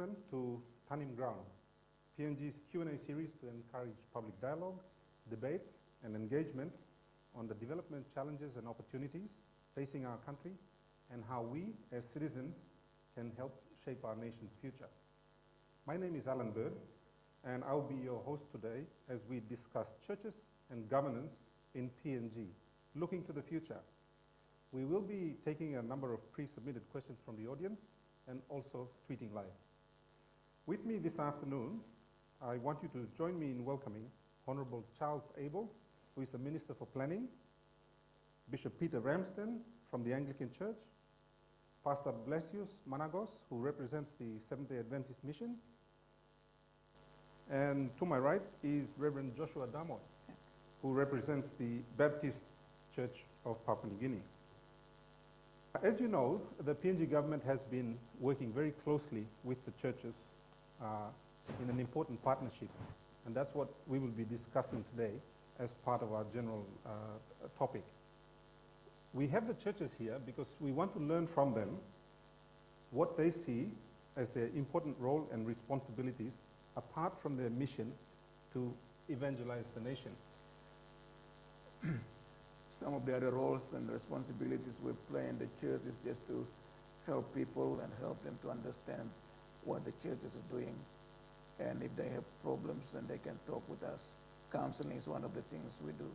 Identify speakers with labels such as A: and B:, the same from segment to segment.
A: welcome to Tanim Graun, PNG's Q&A series to encourage public dialogue, debate, and engagement on the development challenges and opportunities facing our country and how we, as citizens, can help shape our nation's future. My name is Alan Bird, and I'll be your host today as we discuss churches and governance in PNG, looking to the future. We will be taking a number of pre-submitted questions from the audience and also tweeting live. With me this afternoon, I want you to join me in welcoming Honorable Charles Abel, who is the Minister for Planning, Bishop Peter Ramsden from the Anglican Church, Pastor Blasius Managos, who represents the Seventh-day Adventist Mission, and to my right is Reverend Joshua Damoy, who represents the Baptist Church of Papua New Guinea. As you know, the PNG government has been working very closely with the churches in an important partnership, and that's what we will be discussing today as part of our general topic. We have the churches here because we want to learn from them what they see as their important role and responsibilities apart from their mission to evangelize the nation.
B: Some of the other roles and responsibilities we play in the church is just to help people and help them to understand what the church is doing. And if they have problems, then they can talk with us. Counseling is one of the things we do.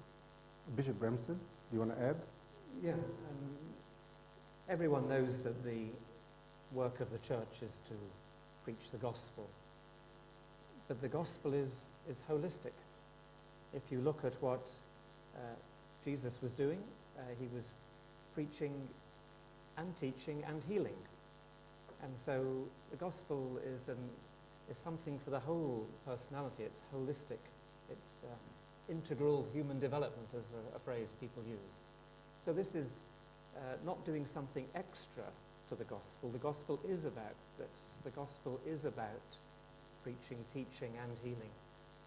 A: Bishop Ramsden, do you want to add?
C: Yeah, everyone knows that the work of the church is to preach the gospel. But the gospel is holistic. If you look at what Jesus was doing, he was preaching and teaching and healing. And so the gospel is something for the whole personality. It's holistic. It's integral human development, as a phrase people use. So this is not doing something extra to the gospel. The gospel is about this. The gospel is about preaching, teaching, and healing.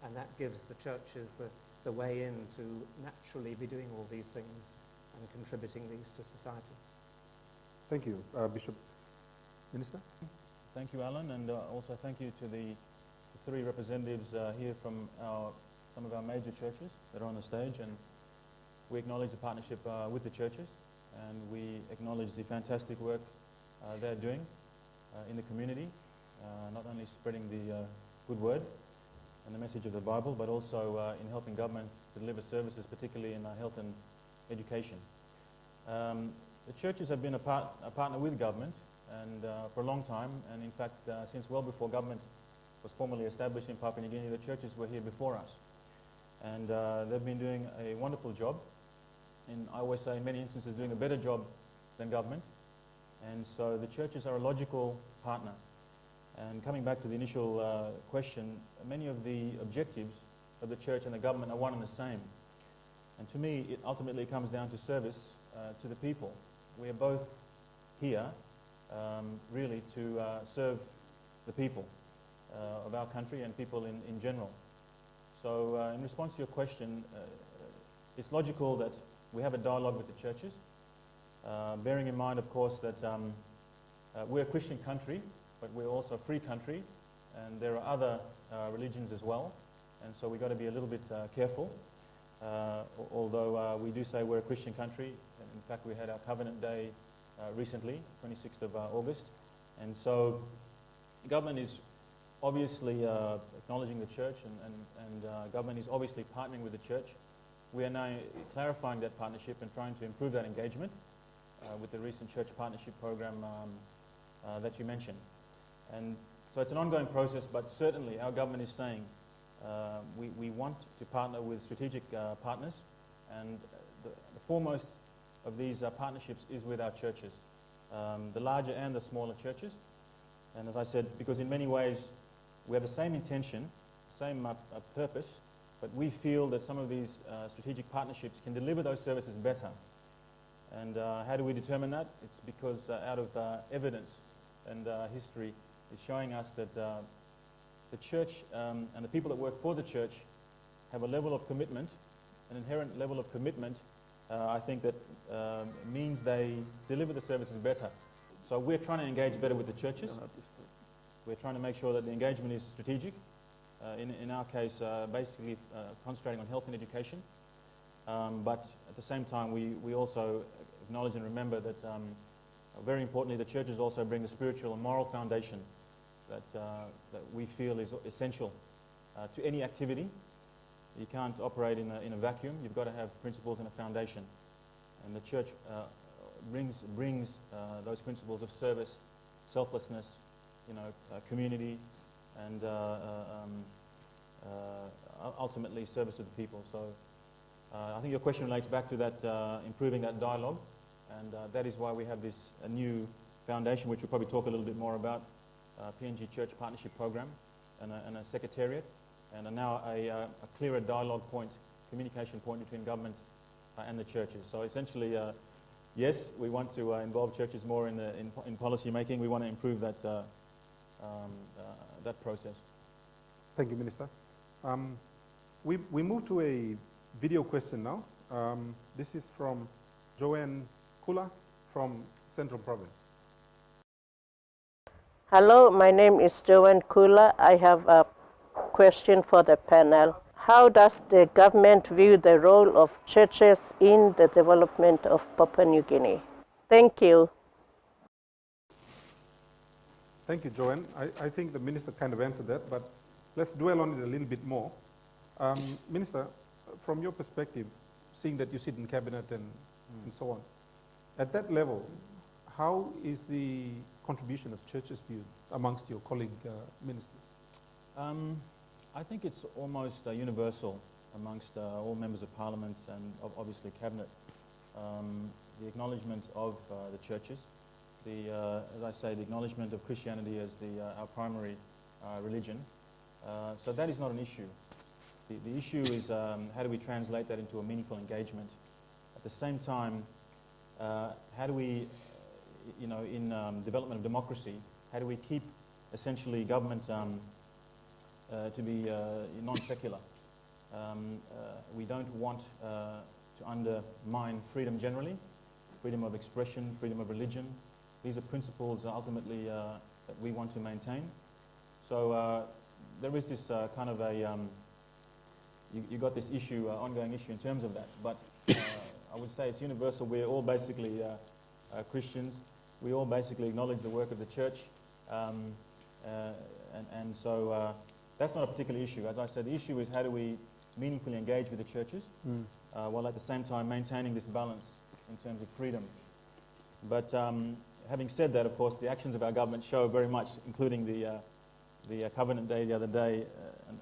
C: And that gives the churches the way in to naturally be doing all these things and contributing these to society.
A: Thank you, Bishop. Minister?
D: Thank you, Alan, and also thank you to the three representatives here from some of our major churches that are on the stage, and we acknowledge the partnership with the churches, and we acknowledge the fantastic work they're doing in the community, not only spreading the good word and the message of the Bible, but also in helping government to deliver services, particularly in health and education. The churches have been a partner with government and for a long time, and in fact since well before government was formally established in Papua New Guinea, the churches were here before us. And they've been doing a wonderful job, and I always say in many instances doing a better job than government. And so the churches are a logical partner. And coming back to the initial question, many of the objectives of the church and the government are one and the same. And to me, it ultimately comes down to service to the people. We are both here really to serve the people of our country and people in general. So in response to your question, it's logical that we have a dialogue with the churches, bearing in mind, of course, that we're a Christian country, but we're also a free country, and there are other religions as well, and so we've got to be a little bit careful. Although we do say we're a Christian country, and in fact we had our Covenant Day recently, 26th of August, and so government is obviously acknowledging the church, and government is obviously partnering with the church. We are now clarifying that partnership and trying to improve that engagement with the recent church partnership program that you mentioned. And so it's an ongoing process, but certainly our government is saying we want to partner with strategic partners, and the foremost of these partnerships is with our churches, the larger and the smaller churches. And as I said, because in many ways we have the same intention, same purpose, but we feel that some of these strategic partnerships can deliver those services better. And how do we determine that? It's because out of evidence and history is showing us that the church and the people that work for the church have a level of commitment, an inherent level of commitment, I think that means they deliver the services better. So we're trying to engage better with the churches. We're trying to make sure that the engagement is strategic. In our case, basically concentrating on health and education. But at the same time, we also acknowledge and remember that very importantly, the churches also bring the spiritual and moral foundation that we feel is essential to any activity. You can't operate in a vacuum. You've got to have principles and a foundation. And the church brings those principles of service, selflessness, community, and ultimately service to the people. So I think your question relates back to that improving that dialogue, and that is why we have this new foundation, which we'll probably talk a little bit more about, PNG Church Partnership Program, and a secretariat, and now a clearer dialogue point, communication point between government and the churches. So essentially, yes, we want to involve churches more in policy making. We want to improve that that process.
A: Thank you, Minister. We move to a video question now. This is from Joanne Kula from Central Province.
E: Hello, my name is Joanne Kula. I have a question for the panel. How does the government view the role of churches in the development of Papua New Guinea? Thank you.
A: Thank you, Joanne. I think the Minister kind of answered that, but let's dwell on it a little bit more. Minister, from your perspective, seeing that you sit in cabinet and so on, at that level, how is the contribution of churches viewed amongst your colleague ministers?
D: I think it's almost universal amongst all members of parliament and obviously cabinet. The acknowledgement of the churches, as I say, the acknowledgement of Christianity as our primary religion. So that is not an issue. The issue is how do we translate that into a meaningful engagement? At the same time, how do we, in development of democracy, how do we keep essentially government to be non-secular? We don't want to undermine freedom generally, freedom of expression, freedom of religion. These are principles ultimately that we want to maintain. So there is this kind of a, you got this issue, ongoing issue in terms of that, but I would say it's universal. We're all basically Christians. We all basically acknowledge the work of the church, and so that's not a particular issue. As I said, the issue is how do we meaningfully engage with the churches while at the same time maintaining this balance in terms of freedom. But having said that, of course, the actions of our government show very much, including the Covenant Day the other day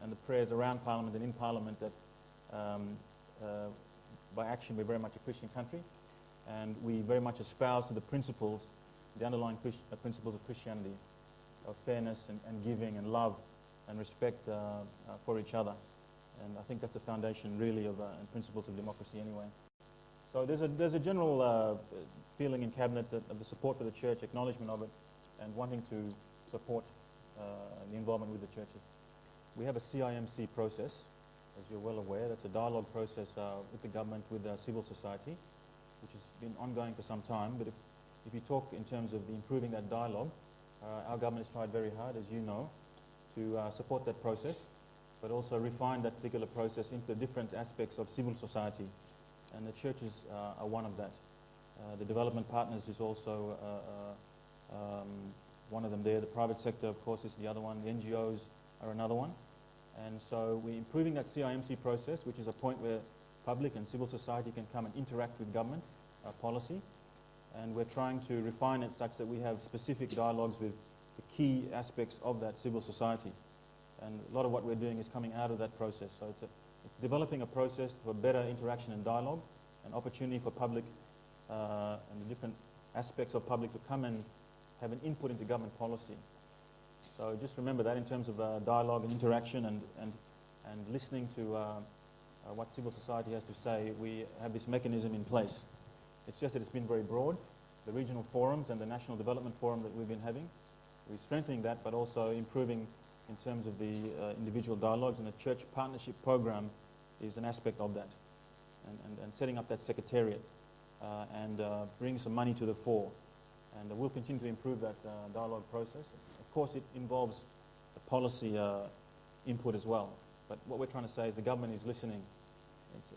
D: and the prayers around Parliament and in Parliament, that by action we're very much a Christian country, and we very much espouse to the principles, the underlying principles of Christianity, of fairness and giving and love and respect for each other. And I think that's the foundation really of and principles of democracy anyway. So there's a general feeling in Cabinet of the support for the church, acknowledgement of it, and wanting to support the involvement with the churches. We have a CIMC process, as you're well aware. That's a dialogue process with the government, with civil society, which has been ongoing for some time. But if you talk in terms of improving that dialogue, our government has tried very hard, as you know, to support that process, but also refine that particular process into different aspects of civil society. And the churches are one of that. The development partners is also one of them there. The private sector, of course, is the other one. The NGOs are another one. And so we're improving that CIMC process, which is a point where public and civil society can come and interact with government policy. And we're trying to refine it such that we have specific dialogues with the key aspects of that civil society. And a lot of what we're doing is coming out of that process. So it's developing a process for better interaction and dialogue, an opportunity for public and the different aspects of public to come and have an input into government policy. So just remember that in terms of dialogue and interaction and listening to what civil society has to say, we have this mechanism in place. It's just that it's been very broad. The regional forums and the National Development Forum that we've been having, we're strengthening that, but also improving in terms of the individual dialogues, and the church partnership program is an aspect of that. And setting up that secretariat and bringing some money to the fore And we'll continue to improve that dialogue process. Of course, it involves a policy input as well. But what we're trying to say is the government is listening.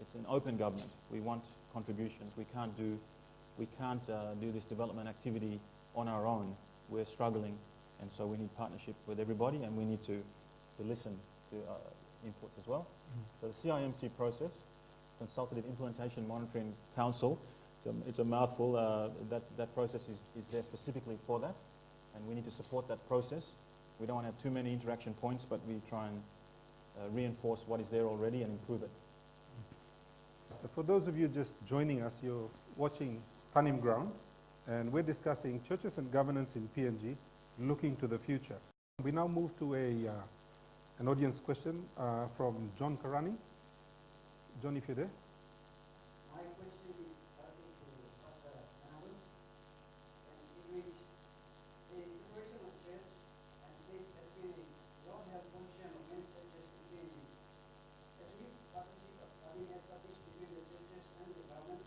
D: It's an open government. We want contributions. We can't do this development activity on our own. We're struggling, and so we need partnership with everybody, and we need to listen to inputs as well. So the CIMC process, Consultative Implementation Monitoring Council, it's a mouthful. That process is there specifically for that, and we need to support that process. We don't want to have too many interaction points, but we try and reinforce what is there already and improve it.
A: So for those of you just joining us, you're watching Tanim Graun, and we're discussing churches and governance in PNG, looking to the future. We now move to an audience question from John Karani. John, if you're there.
F: My question is asking to Pastor Nabu, and it reads, the separation of church and state has been a long-held position of many churches in PNG. A swift partnership has been established between the churches and the government,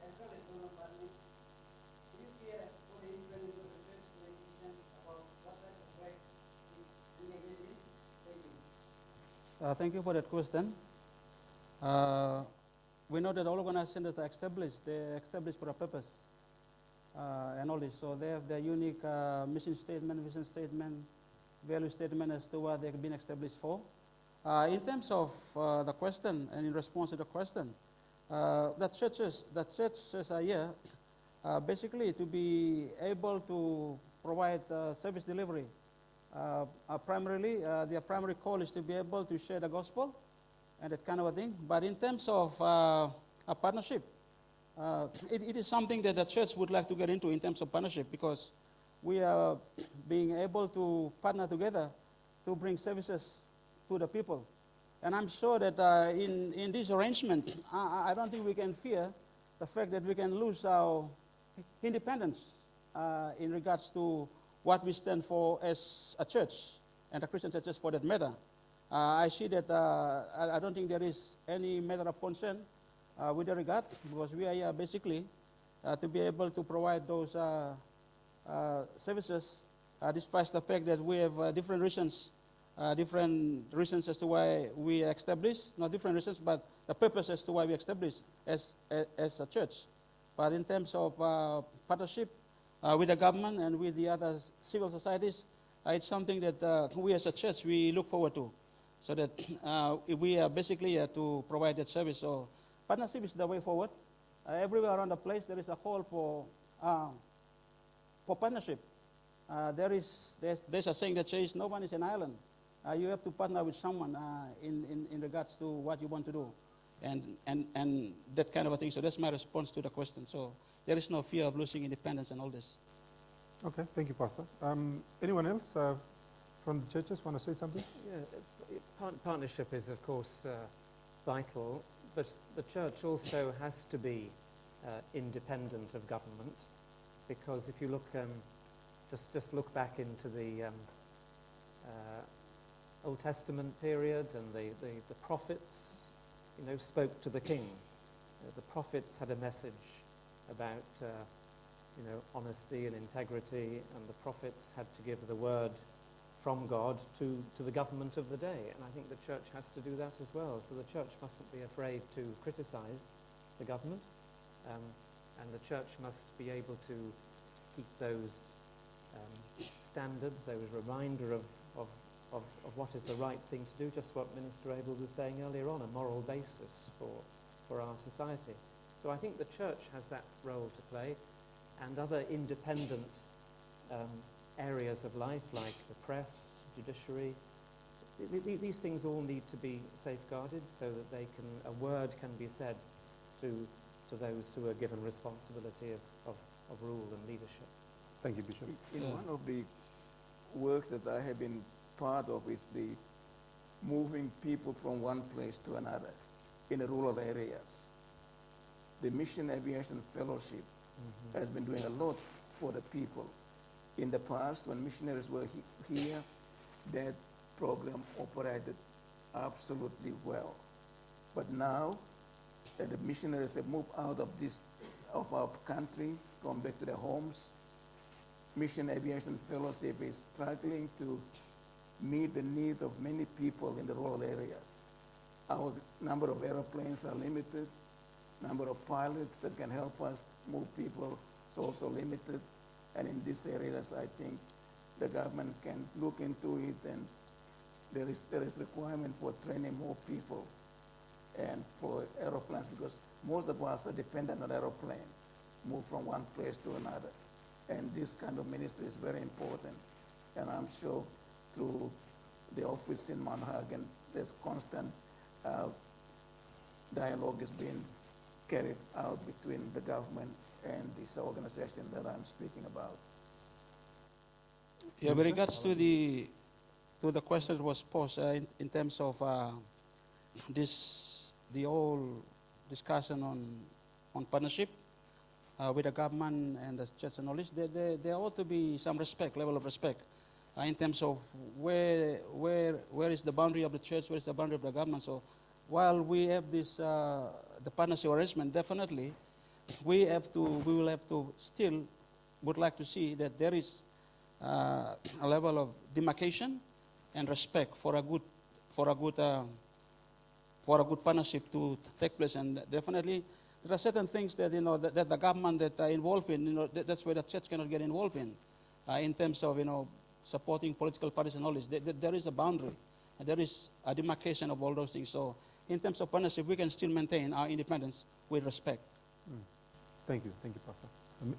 F: as well as donor partners. Do you fear for the independence of the church to make decisions about what type of work it engages in? Thank you.
G: Thank you for that question. We know that all organizations that are established, they're established for a purpose and all this. So they have their unique mission statement, vision statement, value statement as to what they've been established for. In terms of the question and in response to the question, the churches are here basically to be able to provide service delivery. Primarily, their primary call is to be able to share the gospel and that kind of a thing. But in terms of a partnership, it is something that the church would like to get into in terms of partnership, because we are being able to partner together to bring services to the people. And I'm sure that in this arrangement, I don't think we can fear the fact that we can lose our independence in regards to what we stand for as a church, and the Christian churches for that matter. I see that I don't think there is any matter of concern with the regard, because we are here basically to be able to provide those services, despite the fact that we have different reasons as to why we are established, not different reasons, but the purpose as to why we established as a church. But in terms of partnership with the government and with the other civil societies, it's something that we as a church, we look forward to. So that we are basically here to provide that service. So partnership is the way forward. Everywhere around the place, there is a call for partnership. There's a saying that says, no one is an island. You have to partner with someone in regards to what you want to do, and that kind of a thing. So that's my response to the question. So there is no fear of losing independence and all this.
A: Okay, thank you, Pastor. Anyone else from the churches want to say something?
C: Yeah, partnership is, of course, vital, but the church also has to be independent of government, because if you look, just look back into the Old Testament period, and the prophets, spoke to the king. The prophets had a message about, honesty and integrity, and the prophets had to give the word from God to the government of the day. And I think the church has to do that as well. So the church mustn't be afraid to criticize the government, and the church must be able to keep those standards, those reminder of what is the right thing to do, just what Minister Abel was saying earlier on, a moral basis for our society. So I think the church has that role to play, and other independent areas of life, like the press, judiciary. These things all need to be safeguarded so that a word can be said to those who are given responsibility of rule and leadership.
A: Thank you, Bishop.
B: One of the works that I have been part of is the moving people from one place to another in the rural areas. The Mission Aviation Fellowship has been doing a lot for the people. In the past, when missionaries were here, that program operated absolutely well. But now that the missionaries have moved out of our country, gone back to their homes, Mission Aviation Fellowship is struggling to meet the need of many people in the rural areas. Our number of airplanes are limited. Number of pilots that can help us move people is also limited. And in these areas, I think the government can look into it, and there is requirement for training more people and for aeroplanes, because most of us are dependent on aeroplane, move from one place to another. And this kind of ministry is very important. And I'm sure through the office in Manhattan, there's constant dialogue is being carried out between the government and this organization that I'm speaking about.
G: Yeah, with regards to the question that was posed in terms of the whole discussion on partnership with the government and the church and all this, there ought to be some level of respect in terms of where is the boundary of the church, where is the boundary of the government. So while we have this the partnership arrangement, definitely we will have to still would like to see that there is a level of demarcation and respect for a good partnership to take place. And definitely there are certain things that that the government that are involved in, that's where the church cannot get involved in terms of supporting political parties and all this. There is a boundary, and there is a demarcation of all those things. So in terms of partnership, we can still maintain our independence with respect.
A: Thank you, Pastor.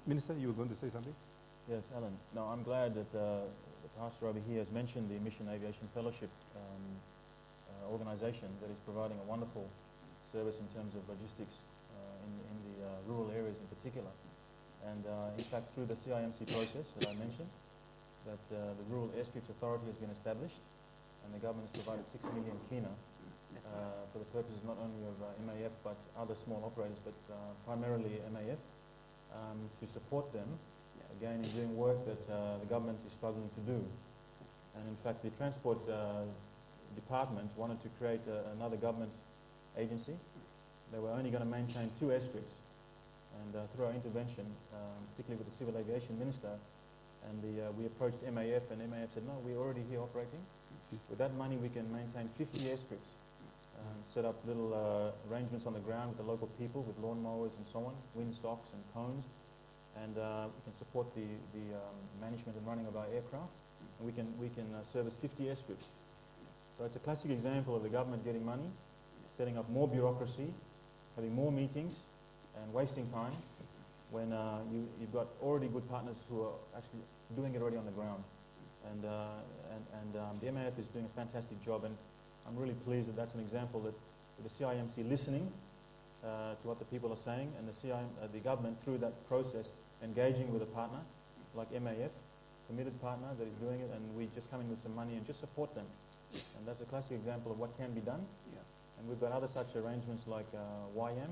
A: Minister, you were going to say something?
D: Yes, Alan. No, I'm glad that the pastor over here has mentioned the Mission Aviation Fellowship organization that is providing a wonderful service in terms of logistics in the rural areas in particular. And in fact, through the CIMC process that I mentioned, that the Rural Airstrips Authority has been established, and the government has provided 6 million kina for the purposes not only of MAF but other small operators, but primarily MAF, to support them, again, in doing work that the government is struggling to do. And in fact, the Transport Department wanted to create another government agency. They were only going to maintain 2 airstrips. And through our intervention, particularly with the Civil Aviation Minister, and we approached MAF, and MAF said, no, we're already here operating. With that money, we can maintain 50 airstrips, set up little arrangements on the ground with the local people, with lawnmowers and so on, windsocks and cones, and we can support the management and running of our aircraft, and we can service 50 airstrips. So it's a classic example of the government getting money, setting up more bureaucracy, having more meetings, and wasting time when you've got already good partners who are actually doing it already on the ground. And the MAF is doing a fantastic job, and I'm really pleased that that's an example that the CIMC listening to what the people are saying, and the government through that process engaging with a partner like MAF, committed partner that is doing it, and we just come in with some money and just support them. And that's a classic example of what can be done.
B: Yeah.
D: And we've got other such arrangements like YM,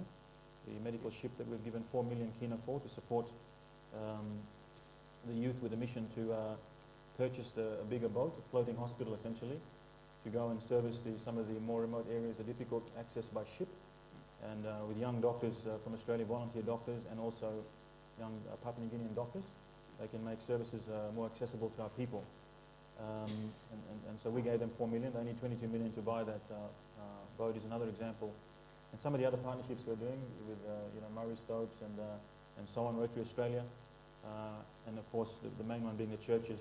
D: the medical ship that we've given 4 million kina for to support the youth with a mission to purchase a bigger boat, a floating hospital essentially, to go and service some of the more remote areas that are difficult access by ship, and with young doctors from Australia, volunteer doctors, and also young Papua New Guinean doctors. They can make services more accessible to our people. And so we gave them 4 million. They need 22 million to buy that boat is another example. And some of the other partnerships we're doing with Murray Stopes and so on, Rotary Australia, and of course the main one being the churches.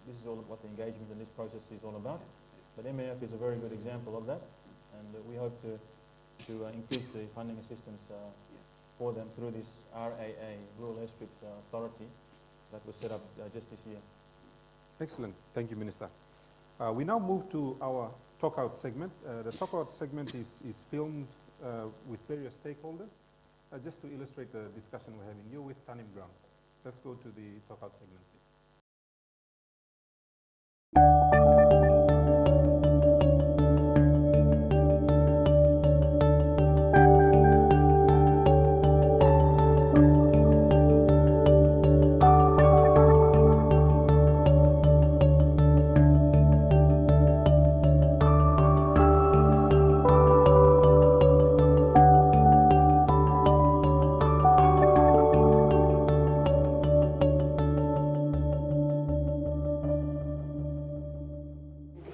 D: This is all what the engagement in this process is all about. But MAF is a very good example of that, and we hope to increase the funding assistance for them through this RAA, Rural Airstrips Authority, that was set up just this year.
A: Excellent. Thank you, Minister. We now move to our talk-out segment. The talk-out segment is filmed with various stakeholders, just to illustrate the discussion we're having. You're with Tanim Graun. Let's go to the talk-out segment.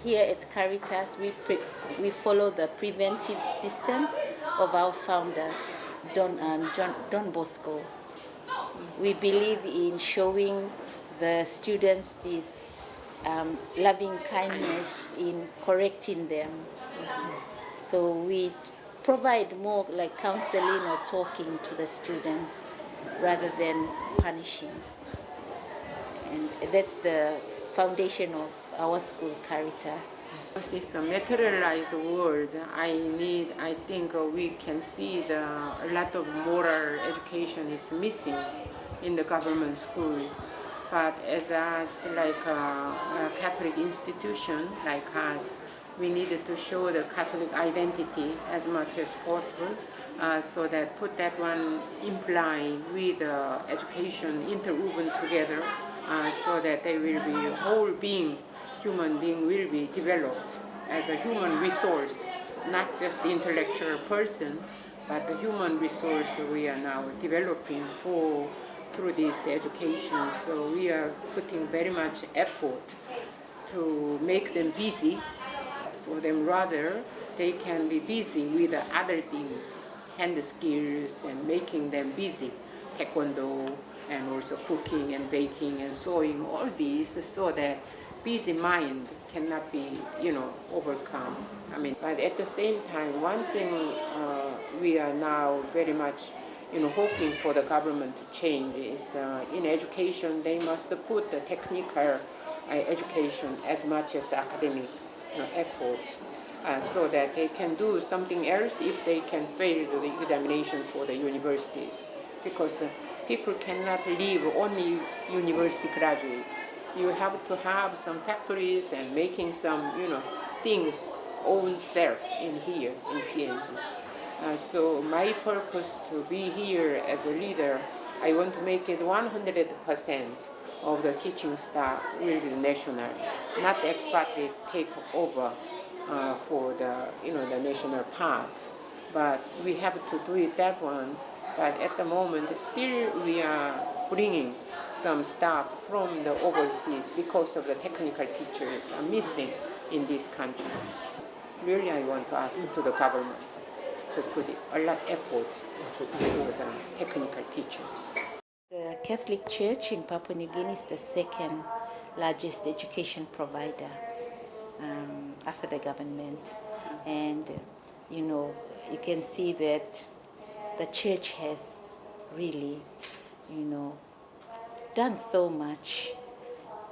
H: here at Caritas, we follow the preventive system of our founder, Don Bosco. We believe in showing the students this loving kindness in correcting them. So we provide more like counseling or talking to the students rather than punishing. And that's the foundation of our school, Caritas.
I: It's a materialized world. I think we can see a lot of moral education is missing in the government schools. But as us, like a Catholic institution like us, we needed to show the Catholic identity as much as possible, so that put that one in line with education, interwoven together, so that they will be whole being, human being will be developed as a human resource, not just the intellectual person, but the human resource we are now developing through this education. So we are putting very much effort to make them busy. For them rather, they can be busy with other things, hand skills, and making them busy. Taekwondo, and also cooking and baking and sewing, all these, so that busy mind cannot be, overcome. But at the same time, one thing we are now very much, hoping for the government to change is in education, they must put the technical education as much as academic effort, so that they can do something else if they can fail the examination for the universities. Because people cannot live only university graduate. You have to have some factories and making some, things own self in here in PNG. So my purpose to be here as a leader, I want to make it 100% of the teaching staff will be national, not expatriate take over for the, the national part. But we have to do it that one. But at the moment, still we are bringing some staff from the overseas because of the technical teachers are missing in this country. Really, I want to ask to the government to put a lot of effort for the technical teachers.
H: The Catholic Church in Papua New Guinea is the second largest education provider after the government. And, you can see that the church has really, done so much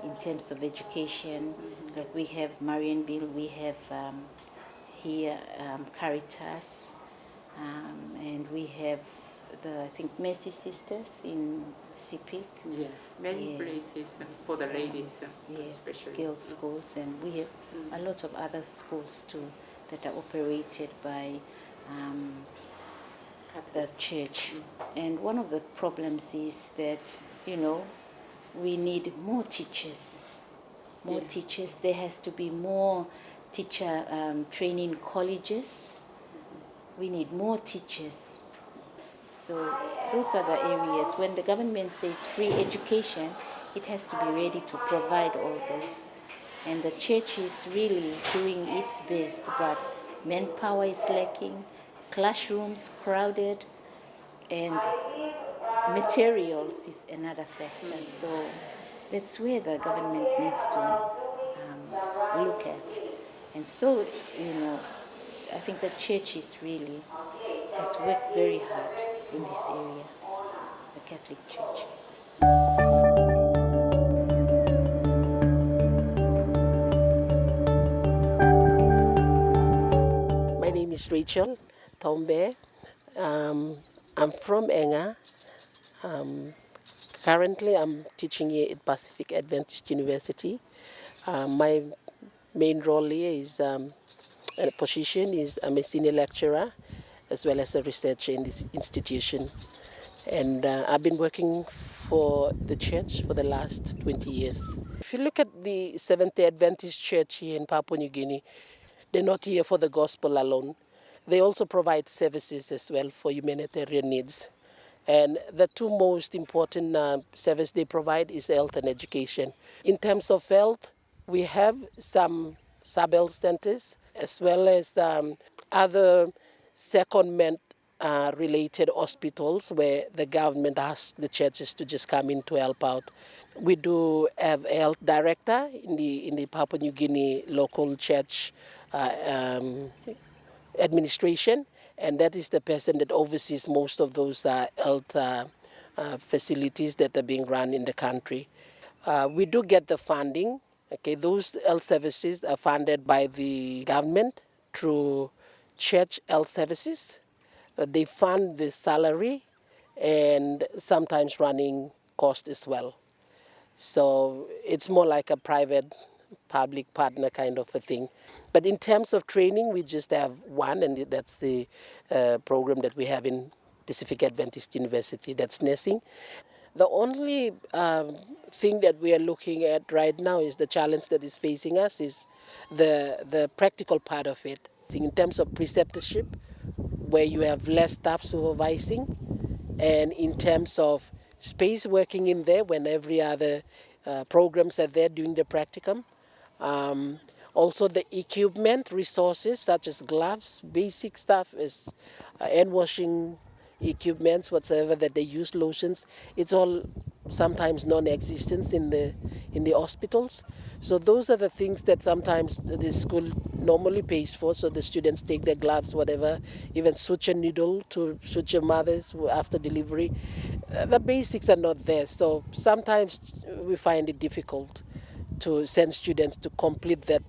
H: in terms of education. Like we have Marianville, we have here Caritas, and we have I think Mercy Sisters in Sepik.
I: Yeah, many places for the ladies, especially.
H: Girls' schools, and we have a lot of other schools too that are operated by the church. And one of the problems is that, we need more teachers. Teachers. There has to be more teacher training colleges. We need more teachers. So those are the areas. When the government says free education, it has to be ready to provide all those. And the church is really doing its best, but manpower is lacking, classrooms crowded, and materials is another factor. So that's where the government needs to look at. And so, I think the church has worked very hard in this area, the Catholic Church.
E: My name is Rachel Tombe. I'm from Enga. Currently, I'm teaching here at Pacific Adventist University. My main role here is position is I'm a senior lecturer as well as a researcher in this institution. And I've been working for the church for the last 20 years. If you look at the Seventh-day Adventist Church here in Papua New Guinea, they're not here for the gospel alone. They also provide services as well for humanitarian needs. And the two most important services they provide is health and education. In terms of health, we have some
J: sub-health centers, as well as other secondment related hospitals where the government asks the churches to just come in to help out. We do have a health director in the Papua New Guinea local church administration, and that is the person that oversees most of those health facilities that are being run in the country. We do get the funding. Okay, those health services are funded by the government through church health services. They fund the salary and sometimes running cost as well. So it's more like a private-public partner kind of a thing. But in terms of training, we just have one, and that's the program that we have in Pacific Adventist University, that's nursing. The only thing that we are looking at right now is the challenge that is facing us is the practical part of it. In terms of preceptorship, where you have less staff supervising, and in terms of space working in there when every other programs are there doing the practicum. Also the equipment, resources such as gloves, basic stuff is hand washing equipments, whatsoever that they use, lotions, it's all sometimes non-existent in the hospitals. So those are the things that sometimes the school normally pays for, so the students take their gloves, whatever, even suture needle to suture mothers after delivery. The basics are not there, so sometimes we find it difficult to send students to complete that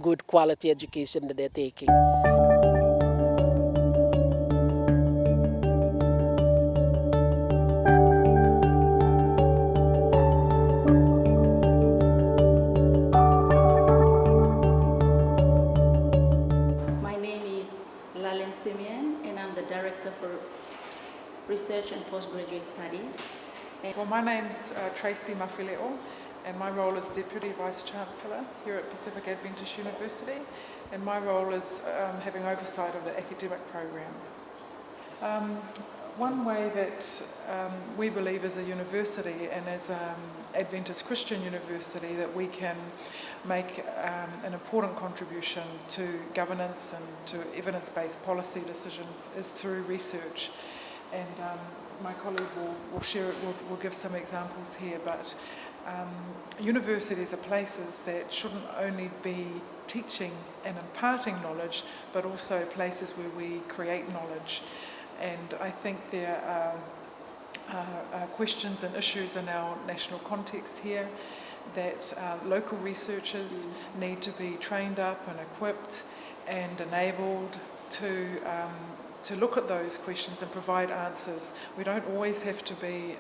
J: good quality education that they're taking.
H: Research and Postgraduate Studies.
K: Well, my name's Tracy Mawhileo, and my role is Deputy Vice-Chancellor here at Pacific Adventist University, and my role is having oversight of the academic program. One way that we believe as a university and as an Adventist Christian university that we can make an important contribution to governance and to evidence-based policy decisions is through research. And my colleague will give some examples here, but universities are places that shouldn't only be teaching and imparting knowledge, but also places where we create knowledge. And I think there are questions and issues in our national context here that local researchers need to be trained up and equipped and enabled to look at those questions and provide answers. We don't always have to be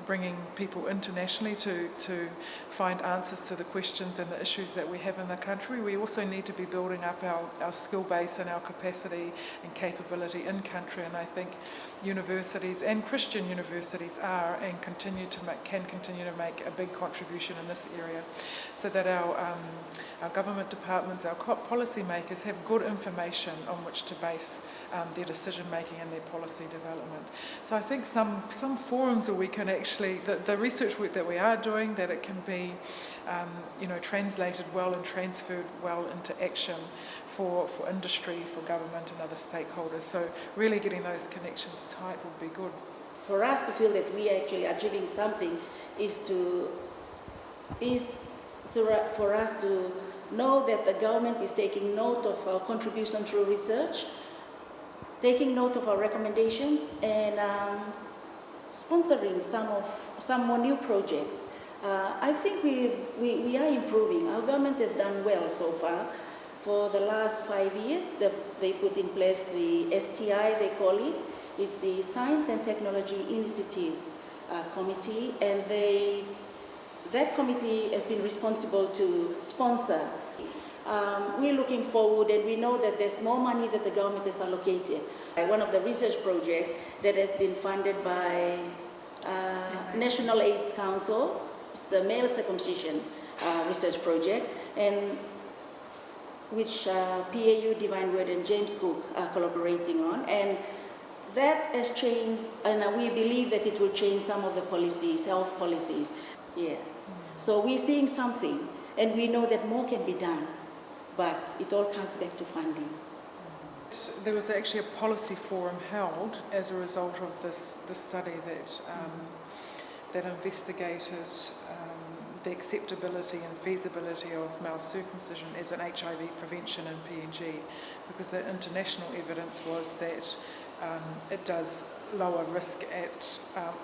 K: bringing people internationally to find answers to the questions and the issues that we have in the country. We also need to be building up our skill base and our capacity and capability in country, and I think universities and Christian universities are and can continue to make a big contribution in this area, so that our government departments, our policy makers have good information on which to base their decision making and their policy development. So I think some forums that we can actually, the research work that we are doing, that it can be translated well and transferred well into action for industry, for government and other stakeholders. So really getting those connections tight would be good.
H: For us to feel that we actually are achieving something is for us to know that the government is taking note of our contribution through research, taking note of our recommendations, and sponsoring some more new projects. I think we are improving. Our government has done well so far. For the last 5 years, they put in place the STI, they call it. It's the Science and Technology Initiative Committee, and that committee has been responsible to sponsor. We're looking forward, and we know that there's more money that the government has allocated. One of the research projects that has been funded by National AIDS Council, the male circumcision research project, and which PAU, Divine Word, and James Cook are collaborating on. And that has changed, and we believe that it will change some of the policies, health policies. Yeah. So we're seeing something, and we know that more can be done. but it all comes back to funding.
K: There was actually a policy forum held as a result of this study that investigated the acceptability and feasibility of male circumcision as an HIV prevention in PNG, because the international evidence was that it does lower risk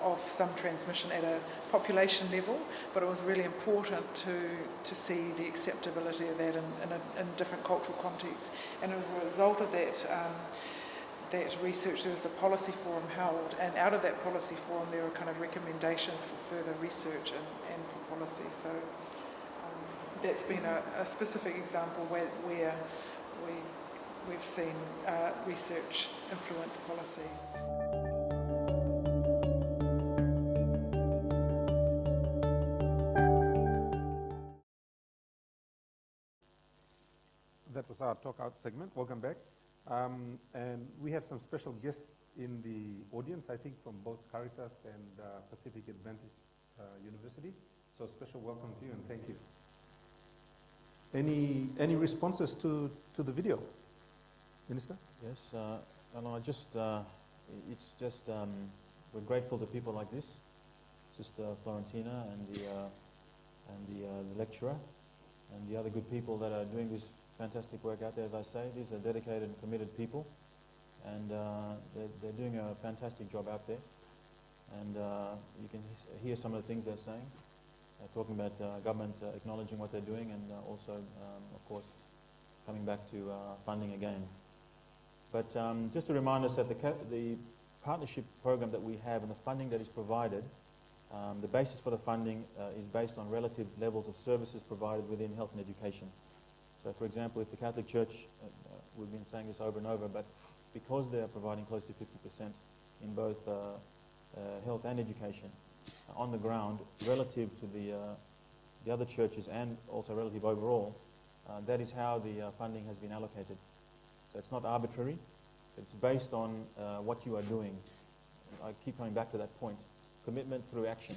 K: of some transmission at a population level, but it was really important to see the acceptability of that in different cultural contexts. And as a result of that research, there was a policy forum held, and out of that policy forum there were kind of recommendations for further research and for policy. So that's been a specific example where we've seen research influence policy.
A: That was our Talk Out segment. Welcome back. And we have some special guests in the audience, I think from both Caritas and Pacific Adventist University. So special welcome to you and thank you. Any responses to the video? Minister?
D: Yes, it's just, we're grateful to people like this, Sister Florentina and the lecturer and the other good people that are doing this fantastic work out there. As I say, these are dedicated and committed people, and they're doing a fantastic job out there. And you can hear some of the things they're saying, talking about government acknowledging what they're doing, and also, of course, coming back to funding again. But just to remind us that the partnership program that we have and the funding that is provided, the basis for the funding is based on relative levels of services provided within health and education. So, for example, if the Catholic Church, we've been saying this over and over, but because they are providing close to 50% in both health and education on the ground, relative to the other churches and also relative overall, that is how the funding has been allocated. So it's not arbitrary. It's based on what you are doing. I keep coming back to that point. Commitment through action.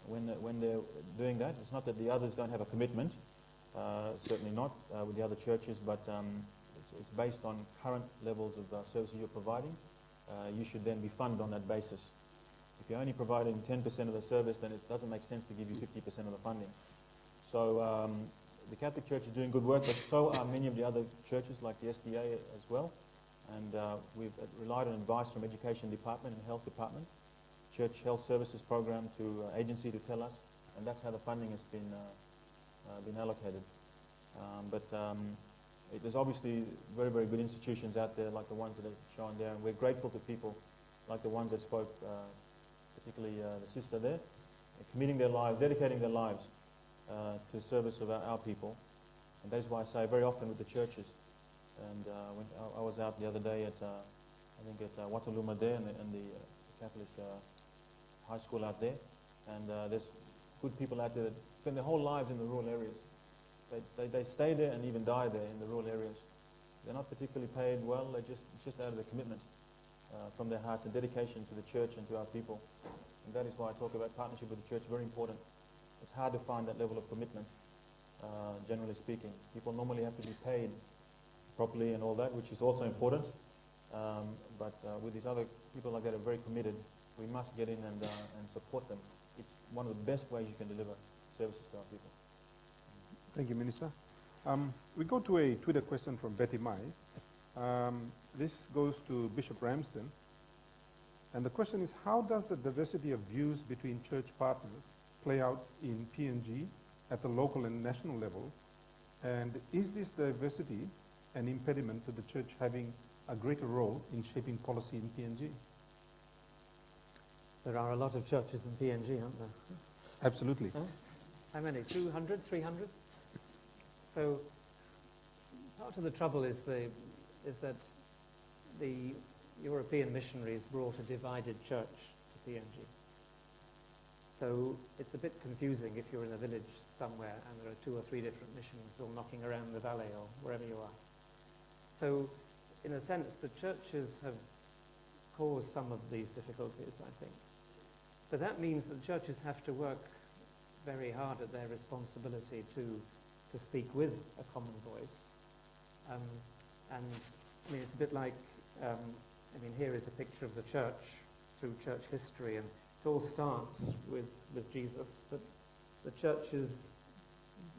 D: When they're doing that, it's not that the others don't have a commitment. Certainly not with the other churches, but it's based on current levels of services you're providing. You should then be funded on that basis. If you're only providing 10% of the service, then it doesn't make sense to give you 50% of the funding. So the Catholic Church is doing good work, but so are many of the other churches like the SDA as well. And we've relied on advice from Education Department and Health Department, Church Health Services Program to agency to tell us, and that's how the funding has been allocated. There's obviously very, very good institutions out there like the ones that are shown there, and we're grateful to people like the ones that spoke, particularly the sister there, committing their lives, dedicating their lives to the service of our people. And that is why I say very often with the churches, and when I was out the other day at, I think at Wataluma there and the Catholic high school out there, and there's good people out there that spend their whole lives in the rural areas. They stay there and even die there in the rural areas. They're not particularly paid well, it's just out of their commitment from their hearts and dedication to the church and to our people. And that is why I talk about partnership with the church, very important. It's hard to find that level of commitment, generally speaking. People normally have to be paid properly and all that, which is also important. But with these other people like that are very committed, we must get in and support them. It's one of the best ways you can deliver services to our people.
A: Thank you, Minister. We go to a Twitter question from Betty Mai. This goes to Bishop Ramsden. And the question is, how does the diversity of views between church partners play out in PNG at the local and national level? And is this diversity an impediment to the church having a greater role in shaping policy in PNG?
C: There are a lot of churches in PNG, aren't there?
A: Absolutely.
C: Huh? How many? 200, 300? So part of the trouble is that the European missionaries brought a divided church to PNG. So it's a bit confusing if you're in a village somewhere and there are 2 or 3 different missions all knocking around the valley or wherever you are. So in a sense, the churches have caused some of these difficulties, I think. But that means that churches have to work very hard at their responsibility to to speak with a common voice. And I mean, it's a bit like, I mean, here is a picture of the church through church history, and it all starts with Jesus, but the churches,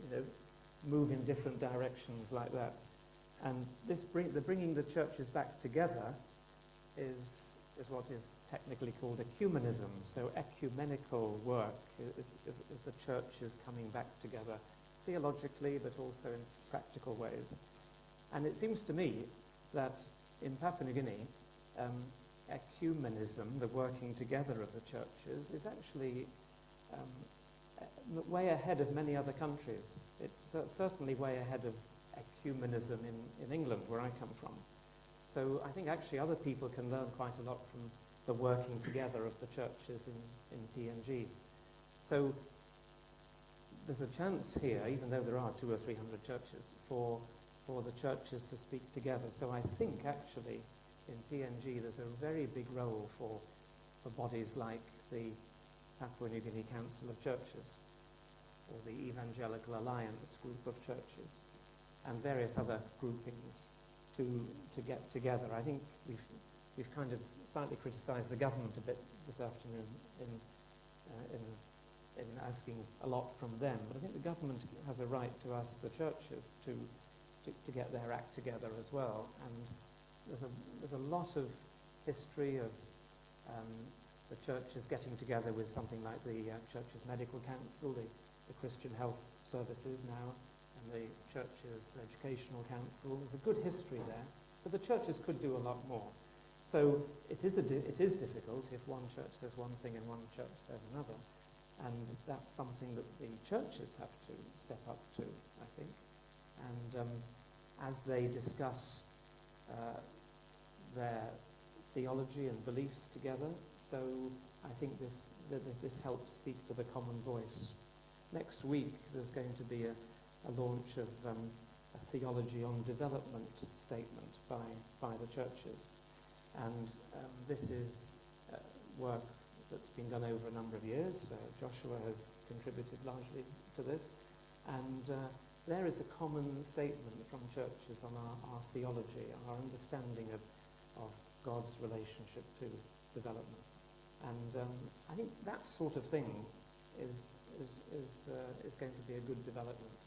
C: you know, move in different directions like that. And the bringing the churches back together is what is technically called ecumenism. So ecumenical work is the churches coming back together theologically, but also in practical ways. And it seems to me that in Papua New Guinea, ecumenism, the working together of the churches, is actually way ahead of many other countries. It's certainly way ahead of ecumenism in England, where I come from. So I think actually other people can learn quite a lot from the working together of the churches in PNG. So there's a chance here, even though there are 200 or 300 churches, for the churches to speak together. So I think actually in PNG there's a very big role for bodies like the Papua New Guinea Council of Churches, or the Evangelical Alliance group of churches, and various other groupings to get together. I think we've kind of slightly criticised the government a bit this afternoon in asking a lot from them, but I think the government has a right to ask the churches to get their act together as well. And there's a lot of history of the churches getting together with something like the Churches Medical Council, the Christian Health Services now, and the Churches Educational Council. There's a good history there, but the churches could do a lot more. So it is difficult if one church says one thing and one church says another, and that's something that the churches have to step up to, I think. And as they discuss their theology and beliefs together, so I think this helps speak with a common voice. Next week there's going to be a launch of a theology on development statement by the churches, and this is work that's been done over a number of years. Joshua has contributed largely to this, and there is a common statement from churches on our theology, our understanding of God's relationship to development. And I think that sort of thing is going to be a good development.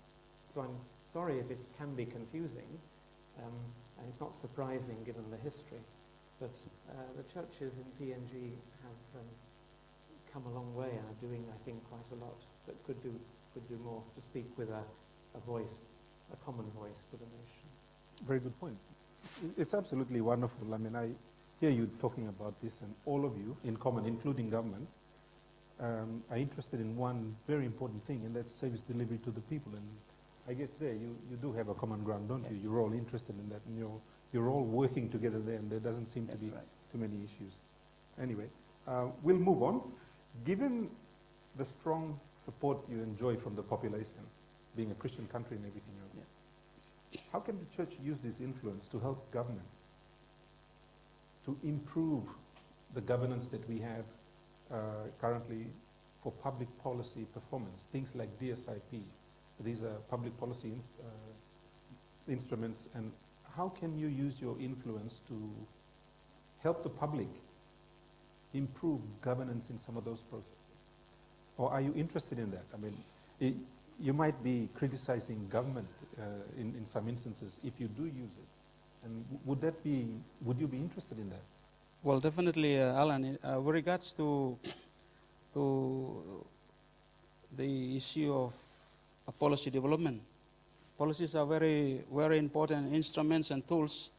C: So I'm sorry if it can be confusing, and it's not surprising given the history, but the churches in PNG have come a long way and are doing, I think, quite a lot, but could do more to speak with a voice, a common voice to the nation.
A: Very good point. It's absolutely wonderful. I mean, I hear you talking about this, and all of you in common, including government, are interested in one very important thing, and that's service delivery to the people. And I guess there you do have a common ground, don't you? You're all interested in that, and you're all working together there, and there doesn't seem to be too many issues. Anyway, we'll move on. Given the strong support you enjoy from the population, being a Christian country and everything else, how can the church use this influence to help governments to improve the governance that we have currently for public policy performance? Things like DSIP, these are public policy instruments, and how can you use your influence to help the public improve governance in some of those processes? Or are you interested in that? I mean, you might be criticizing government in some instances if you do use it. And would you be interested in that?
G: Well, definitely, Alan. With regards to the issue of policy development, policies are very, very important instruments and tools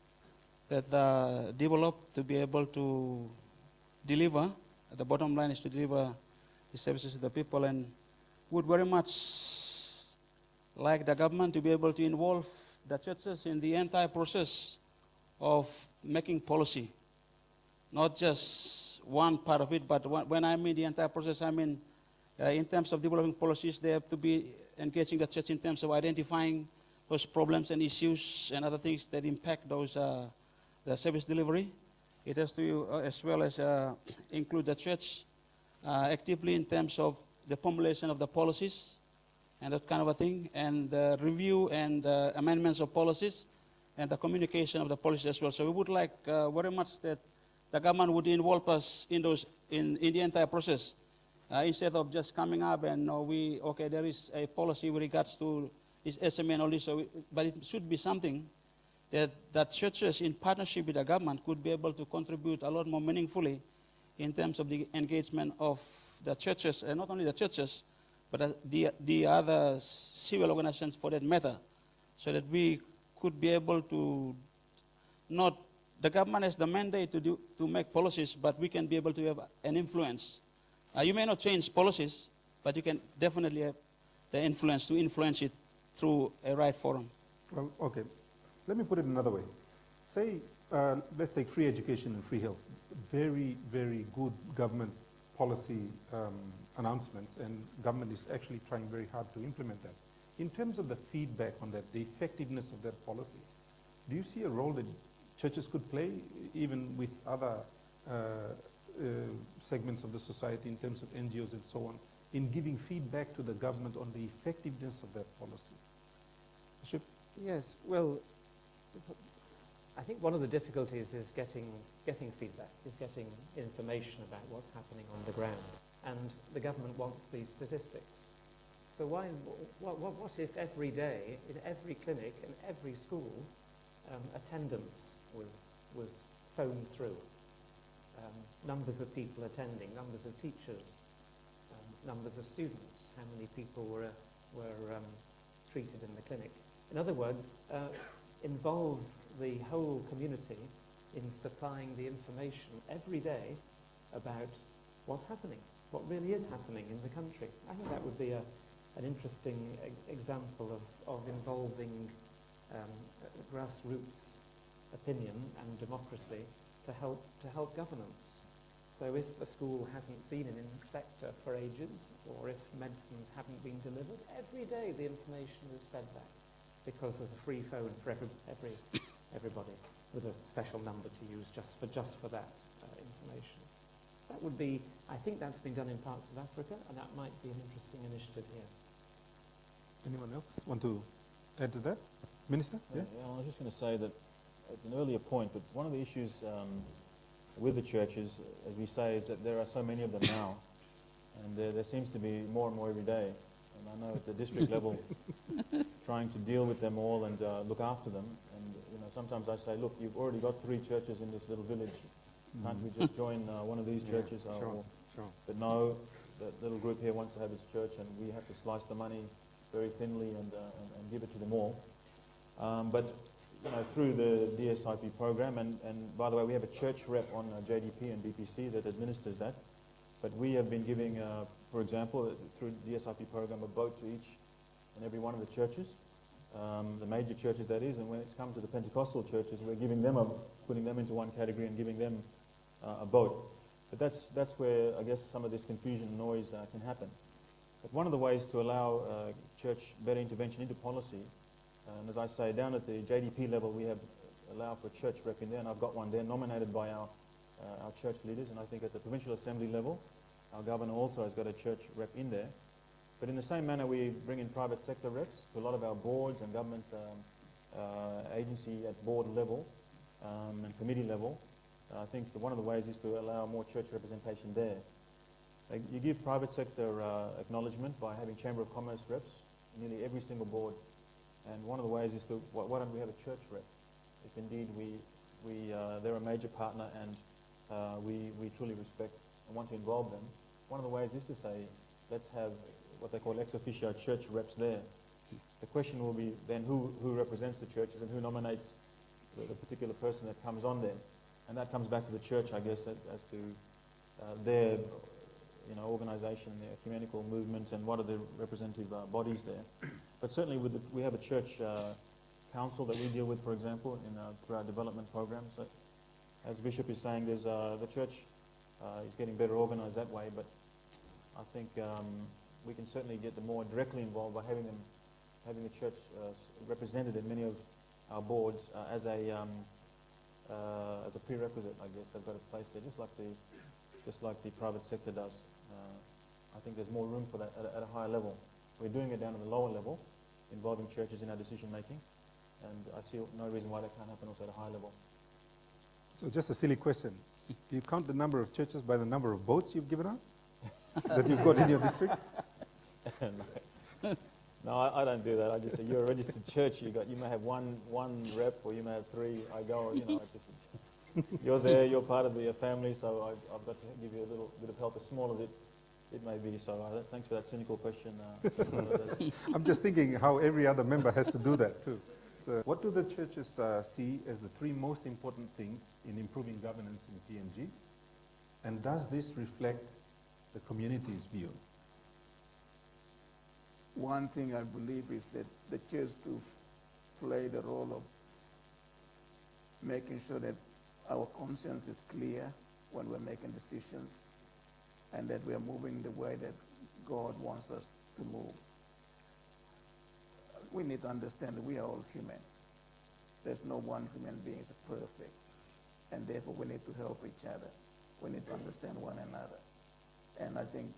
G: that are developed to be able to deliver. The bottom line is to deliver the services to the people, and would very much like the government to be able to involve the churches in the entire process of making policy. Not just one part of it, but when I mean the entire process, I mean in terms of developing policies, they have to be engaging the church in terms of identifying those problems and issues and other things that impact those the service delivery. It has to, as well as include the church actively in terms of the formulation of the policies and that kind of a thing, and review and amendments of policies, and the communication of the policies as well. So we would like very much that the government would involve us in the entire process, instead of just coming up and okay, there is a policy with regards to this SMA and all this, but it should be something that churches in partnership with the government could be able to contribute a lot more meaningfully in terms of the engagement of the churches, and not only the churches, but the other civil organizations for that matter, so that we could be able to not, the government has the mandate to make policies, but we can be able to have an influence. You may not change policies, but you can definitely have the influence to influence it through a right forum.
A: Well, okay. Let me put it another way. Say, let's take free education and free health. Very, very good government policy announcements, and government is actually trying very hard to implement that. In terms of the feedback on that, the effectiveness of that policy, do you see a role that churches could play, even with other segments of the society in terms of NGOs and so on, in giving feedback to the government on the effectiveness of that policy? Bishop?
C: Yes, well, I think one of the difficulties is getting feedback, is getting information about what's happening on the ground. And the government wants these statistics. So what if every day, in every clinic, in every school, attendance was phoned through? Numbers of people attending, numbers of teachers, numbers of students, how many people were treated in the clinic. In other words, involve the whole community in supplying the information every day about what's happening, what really is happening in the country. I think that would be an interesting example of involving grassroots opinion and democracy to help governance. So if a school hasn't seen an inspector for ages, or if medicines haven't been delivered, every day the information is fed back, because there's a free phone for everybody with a special number to use just for that information. That would be, I think that's been done in parts of Africa, and that might be an interesting initiative here.
A: Anyone else want to add to that? Minister?
D: Yeah, I was just going to say that at an earlier point, but one of the issues with the churches, as we say, is that there are so many of them now, and there seems to be more and more every day. And I know at the district level, trying to deal with them all and look after them. And sometimes I say, look, you've already got 3 churches in this little village. Can't we just join one of these churches?
A: Sure.
D: But no, that little group here wants to have its church, and we have to slice the money very thinly and give it to them all. But through the DSIP program, and by the way, we have a church rep on JDP and BPC that administers that. But we have been giving, for example, through the DSIP program, a boat to each and every one of the churches, the major churches that is, and when it's come to the Pentecostal churches, we're giving them putting them into one category and giving them a boat. But that's where I guess some of this confusion and noise can happen. But one of the ways to allow church better intervention into policy, and as I say, down at the JDP level, we have allowed for a church rep in there, and I've got one there nominated by our church leaders, and I think at the provincial assembly level, our governor also has got a church rep in there. But in the same manner, we bring in private sector reps to a lot of our boards and government agency at board level and committee level. I think one of the ways is to allow more church representation there. You give private sector acknowledgement by having Chamber of Commerce reps in nearly every single board. And one of the ways is to, why don't we have a church rep? If indeed they're a major partner and we truly respect and want to involve them. One of the ways is to say, let's have what they call ex officio church reps there. The question will be then who represents the churches and who nominates the particular person that comes on there. And that comes back to the church, I guess, as to their organisation, their ecumenical movement, and what are the representative bodies there. But certainly we have a church council that we deal with, for example, through our development programs. So, as Bishop is saying, there's the church is getting better organised that way, but I think we can certainly get them more directly involved by having the church represented in many of our boards as a prerequisite. I guess they've got a place there, just like the private sector does. I think there's more room for that at a higher level. We're doing it down at the lower level, involving churches in our decision making, and I see no reason why that can't happen also at a high level.
A: So just a silly question. Do you count the number of churches by the number of boats you've given out that you've got in your district?
D: No, I don't do that. I just say you're a registered church. You may have one rep, or you may have three. I go, you're there. You're part of the family, so I've got to give you a little bit of help, as small as it may be. So thanks for that cynical question.
A: I'm just thinking how every other member has to do that too. So what do the churches see as the three most important things in improving governance in PNG? And does this reflect the community's view?
B: One thing I believe is that the church to play the role of making sure that our conscience is clear when we're making decisions, and that we are moving the way that God wants us to move. We need to understand that we are all human. There's no one human being is perfect, and therefore we need to help each other. We need to understand one another. And I think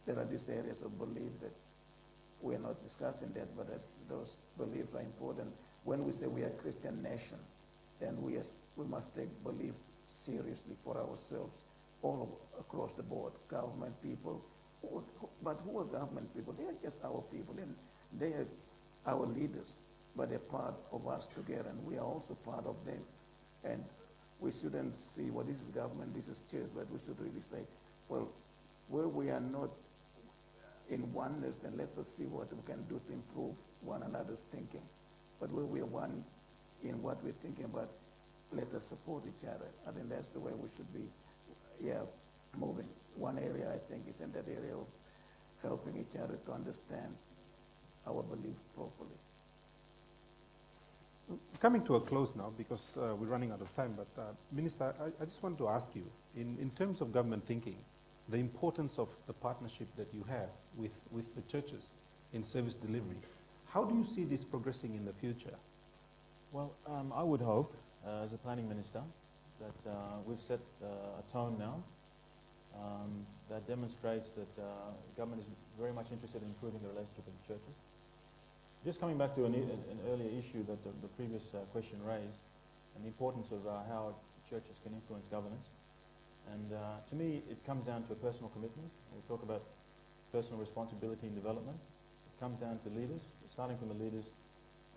B: there are these areas of belief that we're not discussing that, but those beliefs are important. When we say we are a Christian nation, then we must take belief seriously for ourselves, all across the board, government people. But who are government people? They are just our people, and they are our leaders, but they're part of us together, and we are also part of them. And we shouldn't see, well, this is government, this is church, but we should really say, well, where we are not in oneness, then let us see what we can do to improve one another's thinking. But where we are one in what we're thinking about, let us support each other. I think that's the way we should be, moving. One area, I think, is in that area of helping each other to understand our belief properly.
A: Coming to a close now, because we're running out of time, but Minister, I just want to ask you, in terms of government thinking, the importance of the partnership that you have with the churches in service delivery, how do you see this progressing in the future?
D: Well, I would hope, as a planning minister, that we've set a tone now that demonstrates that government is very much interested in improving the relationship with the churches. Just coming back to an earlier issue that the previous question raised, and the importance of how churches can influence governance. And to me, it comes down to a personal commitment. We talk about personal responsibility and development. It comes down to leaders, starting from the leaders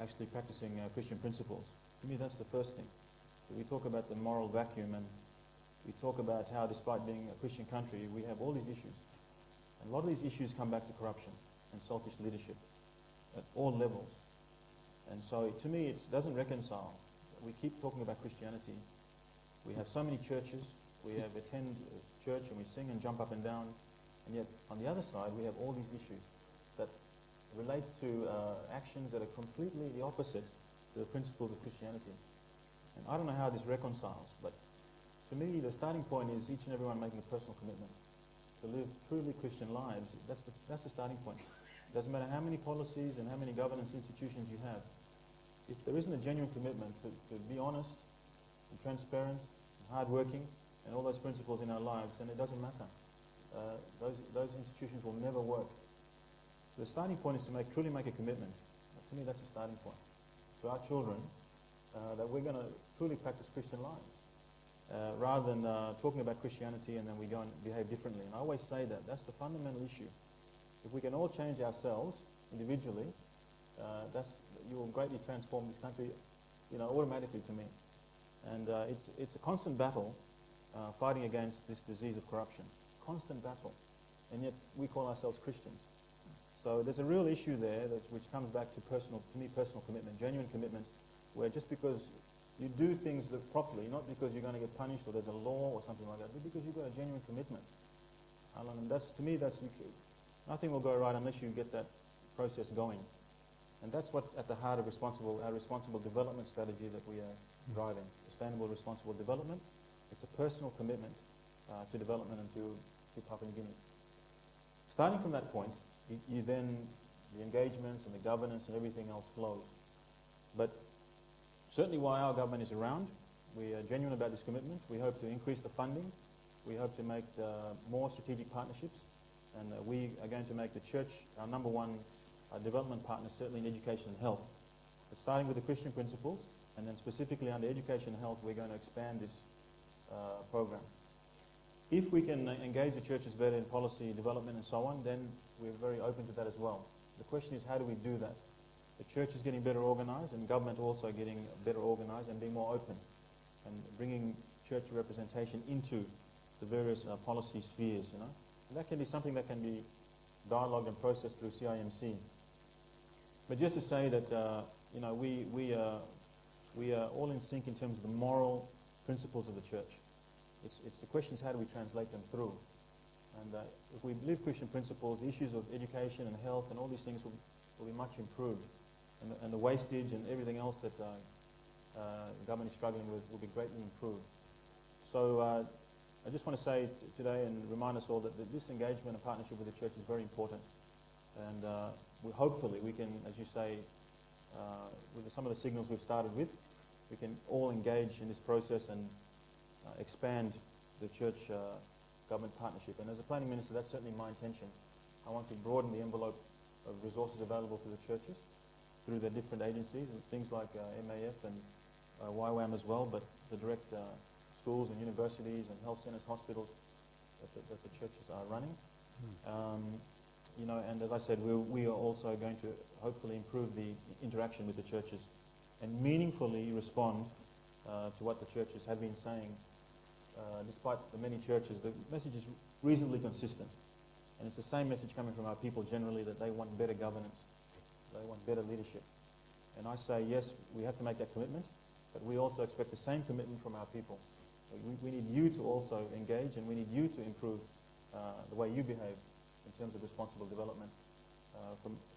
D: actually practicing Christian principles. To me, that's the first thing. So we talk about the moral vacuum, and we talk about how, despite being a Christian country, we have all these issues. And a lot of these issues come back to corruption and selfish leadership at all levels. And so, to me, it doesn't reconcile. We keep talking about Christianity. We have so many churches. We attend church and we sing and jump up and down. And yet, on the other side, we have all these issues that relate to actions that are completely the opposite to the principles of Christianity. And I don't know how this reconciles, but to me, the starting point is each and everyone making a personal commitment to live truly Christian lives. That's the starting point. It doesn't matter how many policies and how many governance institutions you have. If there isn't a genuine commitment to be honest and transparent and hardworking and all those principles in our lives, then it doesn't matter. Those institutions will never work. So the starting point is to truly make a commitment. To me, that's the starting point. To our children, that we're going to truly practice Christian lives. Rather than talking about Christianity and then we go and behave differently. And I always say that. That's the fundamental issue. If we can all change ourselves individually, you will greatly transform this country, automatically to me. And it's a constant battle fighting against this disease of corruption. Constant battle. And yet we call ourselves Christians. So there's a real issue there which comes back to personal commitment, genuine commitment, where just because you do things properly, not because you're going to get punished or there's a law or something like that, but because you've got a genuine commitment. And to me, nothing will go right unless you get that process going. And that's what's at the heart of our responsible development strategy that we are driving. Sustainable responsible development. It's a personal commitment to development and to Papua New Guinea. Starting from that point, the engagements and the governance and everything else flows. But certainly while our government is around, we are genuine about this commitment. We hope to increase the funding. We hope to make more strategic partnerships. And we are going to make the church our number one development partner, certainly in education and health. But starting with the Christian principles, and then specifically under education and health, we're going to expand this program. If we can engage the churches better in policy development and so on, then we're very open to that as well. The question is, how do we do that? The church is getting better organized, and government also getting better organized and being more open, and bringing church representation into the various policy spheres, you know. And that can be something that can be dialogued and processed through CIMC. But just to say that, you know, we are all in sync in terms of the moral principles of the church. It's the question is, how do we translate them through? And if we live Christian principles, the issues of education and health and all these things will be much improved. And the wastage and everything else that the government is struggling with will be greatly improved. So I just want to say today and remind us all that this engagement and partnership with the church is very important. And hopefully we can, as you say, with some of the signals we've started with, we can all engage in this process and expand the church government partnership. And as a planning minister, that's certainly my intention. I want to broaden the envelope of resources available to the churches through their different agencies, and things like MAF and YWAM as well, but the direct schools and universities and health centers, hospitals that the churches are running. You know, and as I said, we are also going to hopefully improve the interaction with the churches and meaningfully respond to what the churches have been saying. Despite the many churches, the message is reasonably consistent. And it's the same message coming from our people generally, that they want better governance. They want better leadership. And I say, yes, we have to make that commitment, but we also expect the same commitment from our people. We need you to also engage, and we need you to improve the way you behave in terms of responsible development,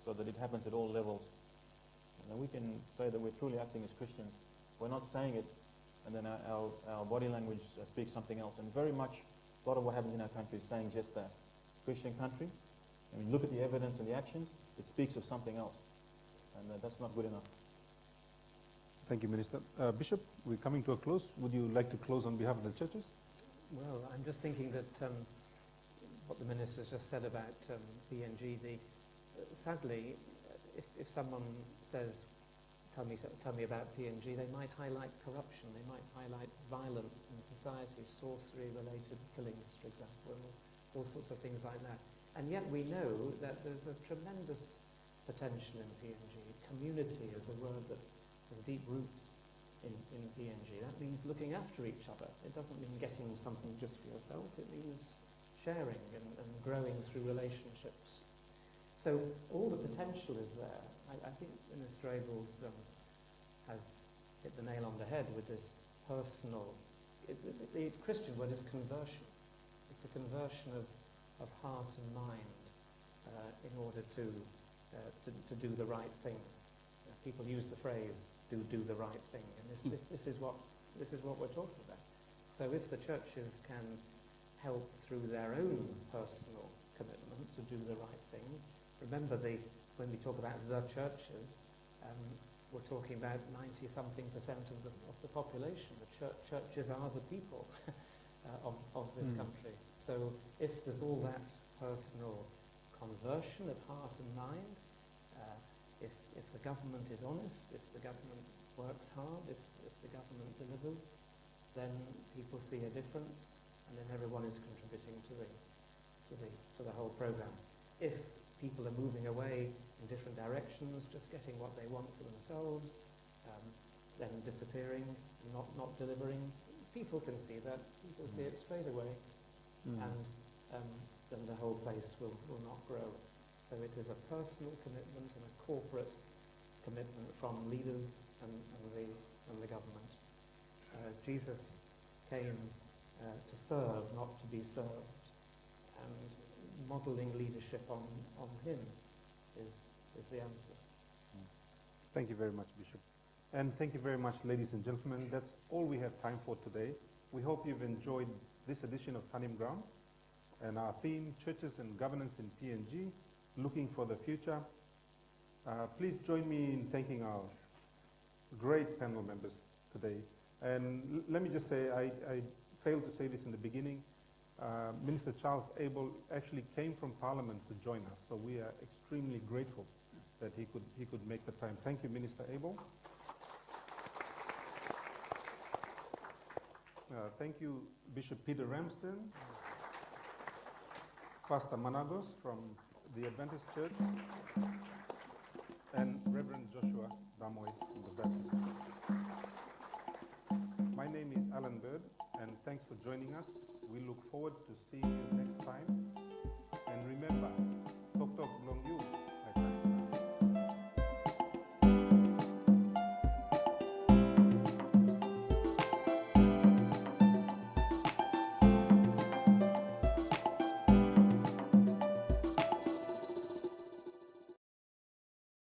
D: so that it happens at all levels. And we can say that we're truly acting as Christians. We're not saying it, and then our body language speaks something else. And very much, a lot of what happens in our country is saying just that. Christian country, and when you look at the evidence and the actions, it speaks of something else. And that's not good enough.
A: Thank you, Minister. Bishop, we're coming to a close. Would you like to close on behalf of the churches?
C: Well, I'm just thinking that what the minister's just said about PNG, sadly, if someone says, tell me about PNG, they might highlight corruption, they might highlight violence in society, sorcery-related killings, for example, all sorts of things like that. And yet we know that there's a tremendous potential in PNG. Community is a word that has deep roots in PNG. That means looking after each other. It doesn't mean getting something just for yourself. It means sharing and growing through relationships. So all the potential is there. I think Minister Abels has hit the nail on the head with this personal... The Christian word is conversion. It's a conversion of heart and mind in order to do the right thing. People use the phrase, do the right thing, and this is what we're talking about. So if the churches can help through their own personal commitment to do the right thing, remember when we talk about the churches, we're talking about 90-something% of the population. The churches are the people of this country. So if there's all that personal conversion of heart and mind, if the government is honest, if the government works hard, if the government delivers, then people see a difference, and then everyone is contributing to the whole program. If people are moving away in different directions, just getting what they want for themselves, then disappearing, not delivering, people can see that. People see it straight away, and then the whole place will not grow. So it is a personal commitment and a corporate commitment from leaders and the government. Jesus came to serve, not to be served, and modelling leadership on him is the answer.
A: Thank you very much, Bishop. And thank you very much, ladies and gentlemen. That's all we have time for today. We hope you've enjoyed this edition of Tanim Graun and our theme, Churches and Governance in PNG, Looking for the Future. Please join me in thanking our great panel members today. And let me just say, I failed to say this in the beginning, Minister Charles Abel actually came from Parliament to join us, so we are extremely grateful that he could make the time. Thank you, Minister Abel. Thank you, Bishop Peter Ramsden, Pastor Managos from the Adventist Church, and Reverend Joshua Damoy from the Baptist Church. My name is Alan Bird, and thanks for joining us. We look forward to seeing you next time. And remember,